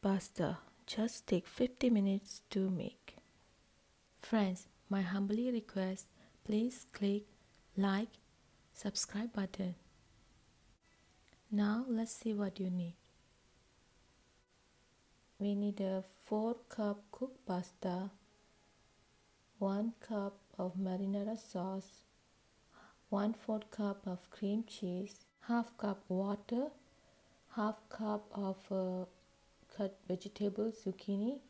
pasta. Just take 50 minutes to make. Friends, my humbly request, please click like, subscribe button. Now let's see what you need. We need a 4 cup cooked pasta, 1 cup of marinara sauce, 1/4 cup of cream cheese, half cup water, half cup of cut vegetables, zucchini,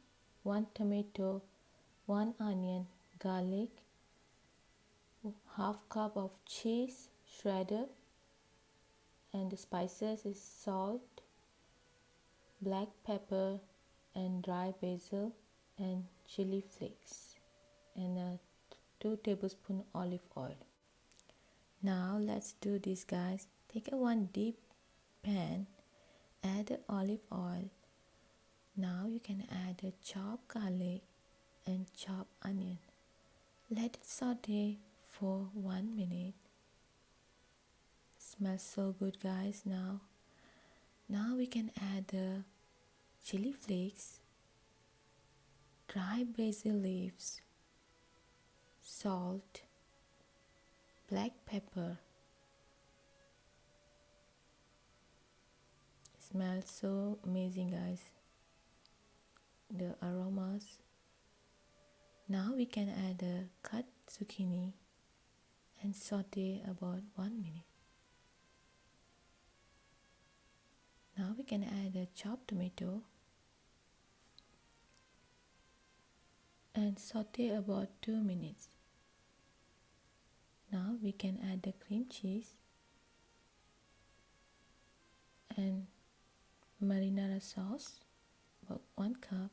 1 tomato, 1 onion, garlic, half cup of cheese shredded, and the spices is salt, black pepper and dry basil and chili flakes, and 2 tablespoons olive oil. Now let's do this, guys. Take a 1 deep pan, add the olive oil. Now you can add the chopped garlic and chopped onion. Let it saute for 1 minute. Smells so good, guys. Now we can add the chili flakes, dry basil leaves, salt, black pepper. Smells so amazing, guys. The aromas. Now we can add the cut zucchini and saute about 1 minute. Now we can add the chopped tomato and saute about 2 minutes. Now we can add the cream cheese and marinara sauce, about 1 cup,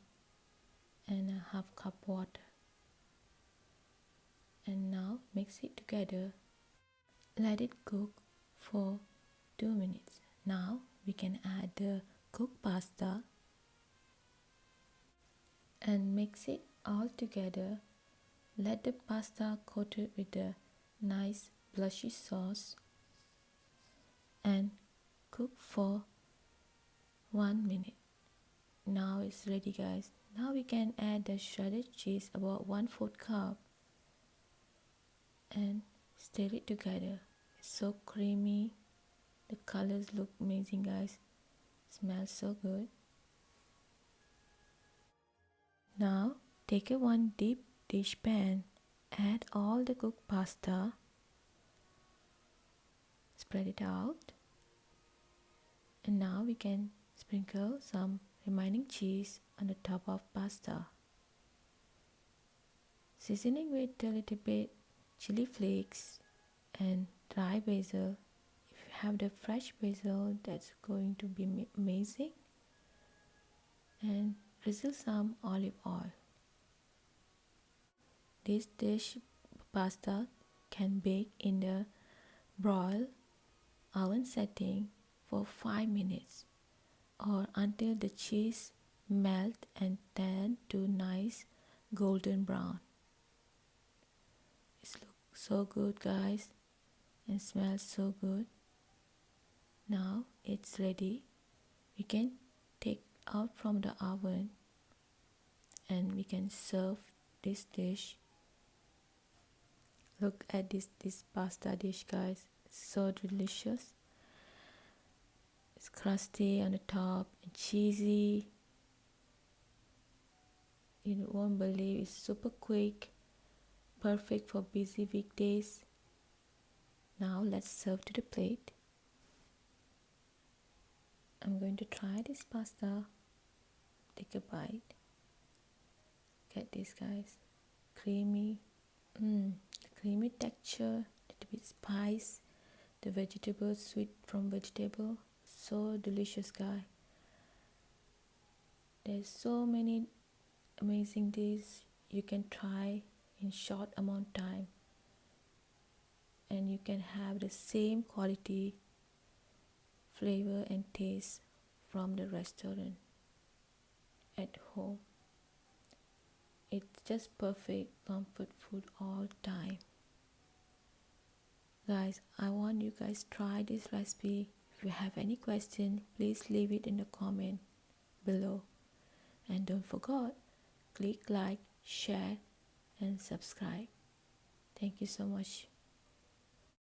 and a half cup water. And now mix it together. Let it cook for 2 minutes. Now we can add the cooked pasta and mix it all together. Let the pasta coated with a nice blushy sauce and cook for 1 minute. Now it's ready, guys. Now we can add the shredded cheese, about 1/4 cup, and stir it together. It's so creamy. The colors look amazing, guys. Smells so good. Now take a 1 deep dish pan, add all the cooked pasta, spread it out, and now we can sprinkle some remaining cheese on the top of pasta. Seasoning with a little bit chili flakes and dry basil. If you have the fresh basil, that's going to be amazing. And drizzle some olive oil. This dish pasta can bake in the broil oven setting for 5 minutes or until the cheese melt and turn to nice golden brown. It looks so good, guys, and smells so good. Now it's ready. We can take out from the oven and we can serve this dish. Look at this pasta dish, guys. It's so delicious. It's crusty on the top and cheesy. You won't believe it's super quick, perfect for busy weekdays. Now let's serve to the plate. I'm going to try this pasta. Take a bite. Get this, guys. Creamy. Creamy texture, little bit spice. The vegetables, sweet from vegetable. So delicious, guys. There's so many amazing dishes you can try in short amount time, and you can have the same quality, flavor and taste from the restaurant at home. It's just perfect comfort food all time. Guys, I want you guys try this recipe. If you have any question, please leave it in the comment below. And don't forget, click like, share and subscribe. Thank you so much.